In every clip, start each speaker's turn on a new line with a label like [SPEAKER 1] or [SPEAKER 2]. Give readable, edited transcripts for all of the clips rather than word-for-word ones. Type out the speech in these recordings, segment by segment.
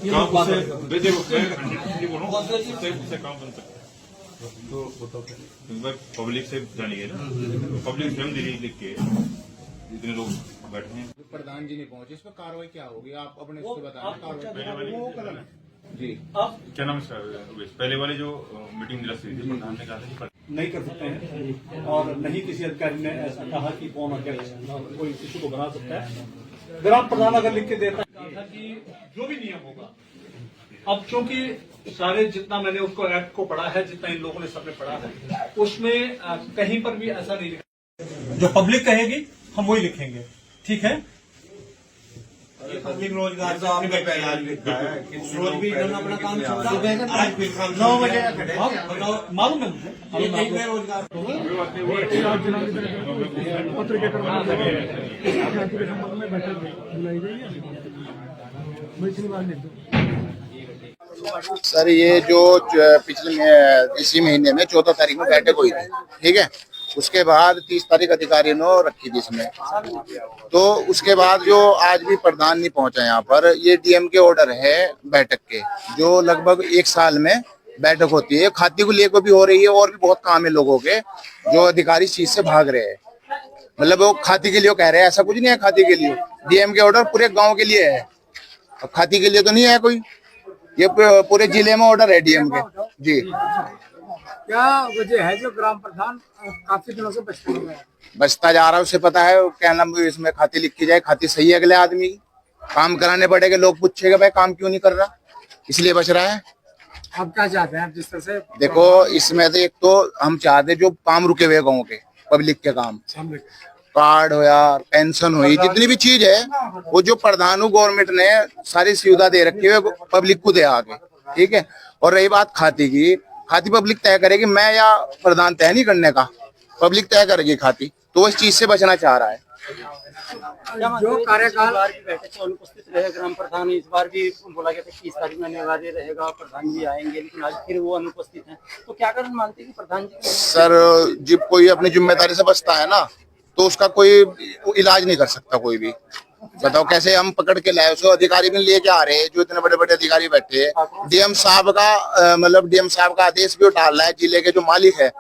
[SPEAKER 1] काम उससे काम बन सकता है। तो पब्लिक से जानिए ना, पब्लिक स्वयं लिख के जितने लोग बैठे हैं।
[SPEAKER 2] प्रधान जी नहीं पहुंचे, इस पर कार्रवाई क्या होगी? आप अपने उससे बताएं। जी
[SPEAKER 1] क्या नाम है सर? पहले वाले जो मीटिंग निरस्त हुई थी, प्रधान ने कहा था कि
[SPEAKER 3] नहीं कर सकते हैं और नहीं किसी अधिकारी ने ऐसा कहा कि कौन अध्यक्ष कोई किसी को बना सकता है। ग्राम प्रधान अगर लिख के देता था कि जो भी नियम होगा, अब चूंकि सारे जितना मैंने उसको एक्ट को पढ़ा है, जितना इन लोगों ने सबने पढ़ा है, उसमें कहीं पर भी ऐसा नहीं लिखा। जो पब्लिक कहेगी हम वही लिखेंगे, ठीक है।
[SPEAKER 4] पब्लिक रोजगार तो आपने पहले आज लिखा है कि रोज भी इन्होंने अपना काम छोड़ा, आज फिर 9 बजे
[SPEAKER 3] मालूम है मुझे
[SPEAKER 4] रोजगार
[SPEAKER 2] सर, ये जो पिछले इसी महीने में 14 तारीख में बैठक हुई थी, ठीक है। उसके बाद 30 तारीख अधिकारियों ने रखी थी इसमें। तो उसके बाद जो आज भी प्रधान नहीं पहुंचा यहाँ पर, ये डीएम के ऑर्डर है बैठक के, जो लगभग 1 साल में बैठक होती है। खाती को लिए को भी हो रही है और भी बहुत काम है लोगों के, जो अधिकारी इस चीज से भाग रहे हैं। मतलब वो खाती के लिए कह रहे हैं, ऐसा कुछ नहीं है। खाती के लिए डीएम के ऑर्डर पूरे गाँव के लिए है, अब खाती के लिए तो नहीं है कोई। ये पूरे जिले में ऑर्डर है डीएम के। जी,
[SPEAKER 5] क्या वजह है जो ग्राम प्रधान काफी दिनों से
[SPEAKER 2] बचता जा रहा है? उसे पता है क्या नाम इसमें खाती लिखी जाए, खाती सही है। अगले आदमी काम कराने पड़ेगा, लोग पूछेगा भाई काम क्यों नहीं कर रहा, इसलिए बच रहा है।
[SPEAKER 5] आप क्या चाहते हैं जिस तरह से?
[SPEAKER 2] देखो, इसमें तो एक तो हम चाहते जो काम रुके हुए गाँव के पब्लिक के काम, कार्ड हो या पेंशन हुई, जितनी भी चीज है वो जो प्रधान गवर्नमेंट ने सारी सुविधा दे रखी है पब्लिक को दे आगे, ठीक है। और रही बात खाती की, खाती पब्लिक तय करेगी, मैं या प्रधान तय नहीं करने का, पब्लिक तय करेगी खाती। तो वो इस चीज से बचना चाह रहा है।
[SPEAKER 5] जो कार्यकाल
[SPEAKER 6] बैठक से अनुपस्थित रहे ग्राम प्रधान, इस बार भी बोला गया था 30 तारीख में अनिवार्य रहेगा, प्रधान जी आएंगे, लेकिन आज फिर वो अनुपस्थित हैं। तो क्या कारण मानते हैं कि प्रधान जी?
[SPEAKER 2] सर, जब कोई अपनी जिम्मेदारी से बचता है ना, तो उसका कोई इलाज नहीं कर सकता कोई भी। बताओ कैसे हम पकड़ के लाए उसको? अधिकारी भी लेके आ रहे हैं, जो इतने बड़े बड़े अधिकारी बैठे हैं। डीएम साहब का मतलब डीएम साहब का आदेश भी उठा रहा है जिले के जो मालिक है।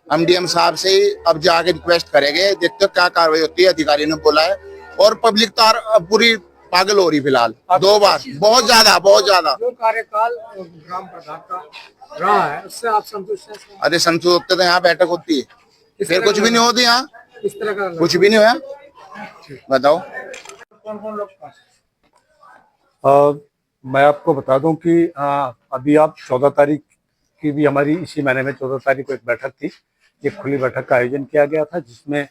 [SPEAKER 2] हम डीएम साहब से ही अब जाके रिक्वेस्ट करेंगे, देखते हो क्या कार्रवाई होती है। अधिकारी ने बोला है और पब्लिक तो पूरी पागल हो रही फिलहाल। 2 बार बहुत ज्यादा
[SPEAKER 5] जो कार्यकाल ग्राम प्रधान का रहा है, उससे आप संतुष्ट हैं?
[SPEAKER 2] अरे संतुष्ट होते तो यहाँ बैठक होती है, फिर कुछ भी नहीं होती। यहाँ
[SPEAKER 5] इस तरह का
[SPEAKER 2] कुछ भी नहीं हुआ। बताओ।
[SPEAKER 5] कौन कौन लोग?
[SPEAKER 3] मैं आपको बता दूं कि अभी आप 14 तारीख की भी हमारी इसी महीने में 14 तारीख को एक बैठक थी, एक खुली बैठक का आयोजन किया गया था, जिसमें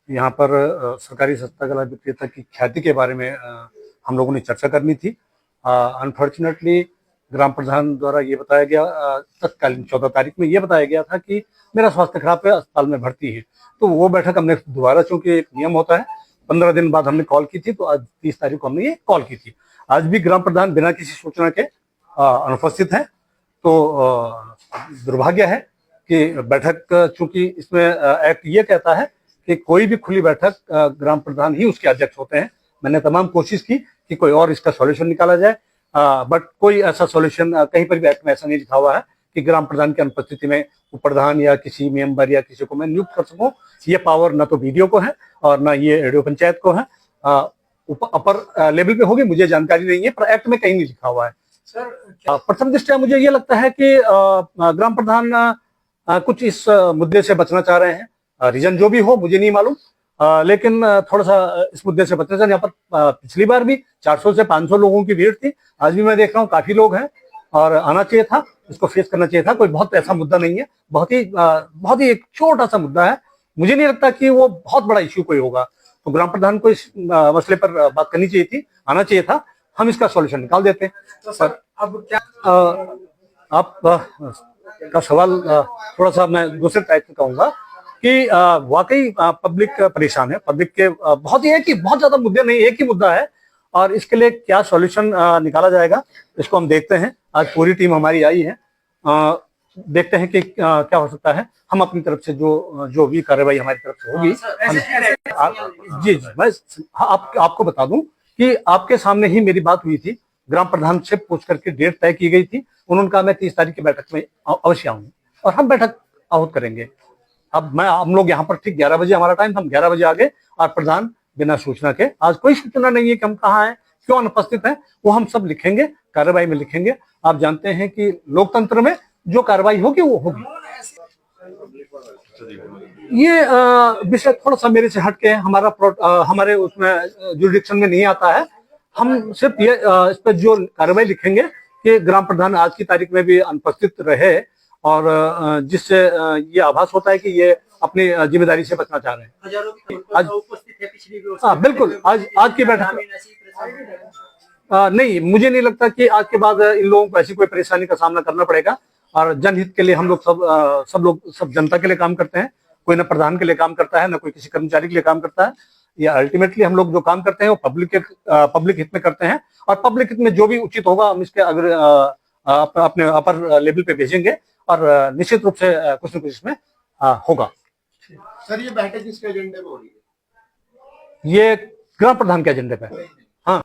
[SPEAKER 3] यहाँ पर सरकारी सस्ता गला विक्रेता की ख्याति के बारे में हम लोगों ने चर्चा करनी थी। अनफॉर्चुनेटली ग्राम प्रधान द्वारा ये बताया गया, तत्कालीन 14 तारीख में ये बताया गया था कि मेरा स्वास्थ्य खराब है, अस्पताल में भर्ती है। तो वो बैठक हमने दोबारा, चूंकि एक नियम होता है, 15 दिन बाद हमने कॉल की थी, तो आज 30 तारीख को हमने ये कॉल की थी। आज भी ग्राम प्रधान बिना किसी सूचना के अनुपस्थित है। तो दुर्भाग्य है कि बैठक, चूंकि इसमें एक्ट ये कहता है कि कोई भी खुली बैठक ग्राम प्रधान ही उसके अध्यक्ष होते हैं। मैंने तमाम कोशिश की कि कोई और इसका सॉल्यूशन निकाला जाए, बट कोई ऐसा सॉल्यूशन कहीं पर भी एक्ट में ऐसा नहीं लिखा हुआ है कि ग्राम प्रधान की अनुपस्थिति में प्रधान या किसी मेंबर या किसी को मैं नियुक्त कर सकूं। ये पावर न तो बीडीओ को है और न ये रेडियो पंचायत को है। अपर लेवल पे होगी, मुझे जानकारी नहीं है, पर एक्ट में कहीं नहीं लिखा हुआ है।
[SPEAKER 5] सर,
[SPEAKER 3] प्रथम दृष्टया मुझे ये लगता है कि ग्राम प्रधान कुछ इस मुद्दे से बचना चाह रहे हैं। रीजन जो भी हो मुझे नहीं मालूम, लेकिन थोड़ा सा इस मुद्दे से बचना चाहिए। यहाँ पर पिछली बार भी 400 से 500 लोगों की भीड़ थी, आज भी मैं देख रहा हूँ काफी लोग हैं और आना चाहिए था, इसको फेस करना चाहिए था। कोई बहुत ऐसा मुद्दा नहीं है, बहुत ही एक छोटा सा मुद्दा है। मुझे नहीं लगता कि वो बहुत बड़ा इश्यू कोई होगा। तो ग्राम प्रधान को इस मसले पर बात करनी चाहिए थी, आना चाहिए था, हम इसका सॉल्यूशन निकाल देते हैं।
[SPEAKER 5] तो सर, अब क्या
[SPEAKER 3] आप का सवाल थोड़ा सा मैं दूसरे टाइप से कहूंगा कि वाकई पब्लिक परेशान है। पब्लिक के बहुत ज्यादा मुद्दे नहीं, एक ही मुद्दा है और इसके लिए क्या सॉल्यूशन निकाला जाएगा इसको हम देखते हैं। आज पूरी टीम हमारी आई है, देखते हैं कि क्या हो सकता है। हम अपनी तरफ से जो भी कार्रवाई हमारी तरफ से होगी जी मैं आपको बता दूं कि आपके सामने ही मेरी बात हुई थी ग्राम प्रधान से पूछ करके डेट तय की गई थी। उन्होंने कहा मैं 30 तारीख की बैठक में अवश्य आऊंगी और हम बैठक आहूत करेंगे। अब हम लोग यहाँ पर ठीक 11 बजे हमारा टाइम, हम 11 बजे आ गए और प्रधान बिना सूचना के, आज कोई सूचना नहीं है कि हम कहाँ हैं, क्यों अनुपस्थित हैं, वो हम सब लिखेंगे, कार्रवाई में लिखेंगे। आप जानते हैं कि लोकतंत्र में जो कार्रवाई होगी वो होगी। ये विषय थोड़ा सा मेरे से हटके हमारे उसमें जुरिडिक्शन में नहीं आता है। हम सिर्फ ये इस पर जो कार्रवाई लिखेंगे कि ग्राम प्रधान आज की तारीख में भी अनुपस्थित रहे और जिससे ये आभास होता है कि ये अपनी जिम्मेदारी से बचना चाह रहे हैं।
[SPEAKER 6] हजारों की
[SPEAKER 3] आज
[SPEAKER 6] उपस्थित है पिछली भी।
[SPEAKER 3] हाँ बिल्कुल, आज की बैठक नहीं, मुझे नहीं लगता कि आज के बाद इन लोगों को ऐसी कोई परेशानी का सामना करना पड़ेगा। और जनहित के लिए हम लोग सब जनता के लिए काम करते हैं। कोई ना प्रधान के लिए काम करता है, ना कोई किसी कर्मचारी के लिए काम करता है। या अल्टीमेटली हम लोग जो काम करते हैं वो पब्लिक हित में करते हैं और पब्लिक हित में जो भी उचित होगा हम इसके अगर अपने अपर लेवल पे भेजेंगे और निश्चित रूप से कुछ न कुछ इसमें होगा।
[SPEAKER 2] सर ये बैठक किसके एजेंडे पे हो रही है?
[SPEAKER 3] ये ग्राम प्रधान के एजेंडे पे। हाँ,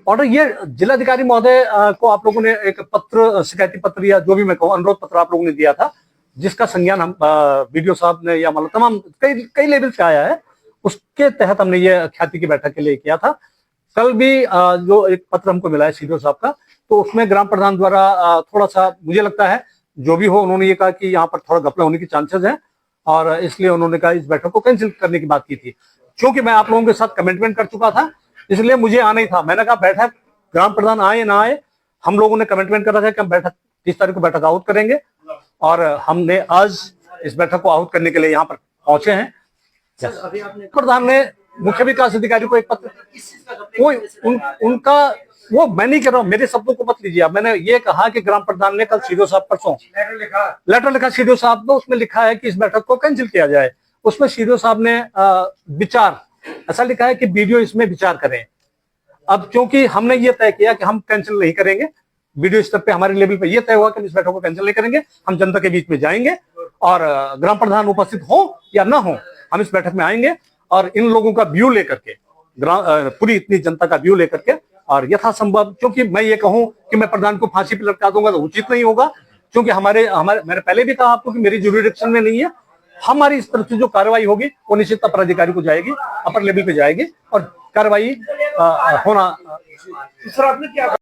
[SPEAKER 3] और ये जिलाधिकारी महोदय को आप लोगों ने एक पत्र, शिकायती पत्र या जो भी मैं कहूँ अनुरोध पत्र आप लोगों ने दिया था, जिसका संज्ञान हम वीडियो साहब ने या मतलब तमाम कई लेवल से आया है। उसके तहत हमने ये ख्याति की बैठक के लिए किया था। कल भी जो एक पत्र हमको मिला है सीडीओ साहब का, तो उसमें ग्राम प्रधान द्वारा थोड़ा सा मुझे लगता है जो भी हो, उन्होंने ये कहा कि यहाँ पर थोड़ा घपला होने की चांसेस है और इसलिए उन्होंने कहा इस बैठक को कैंसिल करने की बात की थी। क्योंकि मैं आप लोगों के साथ कमिटमेंट कर चुका था, इसलिए मुझे आना ही था। मैंने कहा बैठक ग्राम प्रधान आए ना आए, हम लोगों ने कमिटमेंट कर रखा है कि हम बैठक 30 तारीख को बैठक आहूत करेंगे और हमने आज इस बैठक को आहूत करने के लिए यहाँ पर पहुंचे हैं। प्रधान ने मुख्य विकास अधिकारी को एक पत्र, उनका वो मैं नहीं कह रहा हूँ, मेरे शब्दों को मत लीजिए। मैंने ये कहा कि ग्राम प्रधान ने कल सीडीओ साहब परसों लेटर लिखा सीडीओ साहब को, उसमें लिखा है कि इस बैठक को कैंसिल किया जाए। उसमें सीडीओ साहब ने विचार ऐसा लिखा है कि वीडियो इसमें विचार करें। अब क्योंकि हमने ये तय किया कि हम कैंसिल नहीं करेंगे, वीडियो स्तर पे हमारे लेवल पे ये तय हुआ कि इस बैठक को कैंसिल नहीं करेंगे, हम जनता के बीच में जाएंगे और ग्राम प्रधान उपस्थित हो या ना हो, हम इस बैठक में आएंगे और इन लोगों का व्यू लेकर के, पूरी इतनी जनता का व्यू लेकर के और यथासंभव, क्योंकि मैं ये कहूं कि मैं प्रधान को फांसी पे लटका दूंगा तो उचित नहीं होगा, क्योंकि मैंने पहले भी कहा आपको कि मेरी जुरिडिक्शन में नहीं है। हमारी इस तरफ से जो कार्रवाई होगी वो निश्चित अपर अधिकारी को जाएगी, अपर लेवल पे जाएगी और कार्रवाई होना।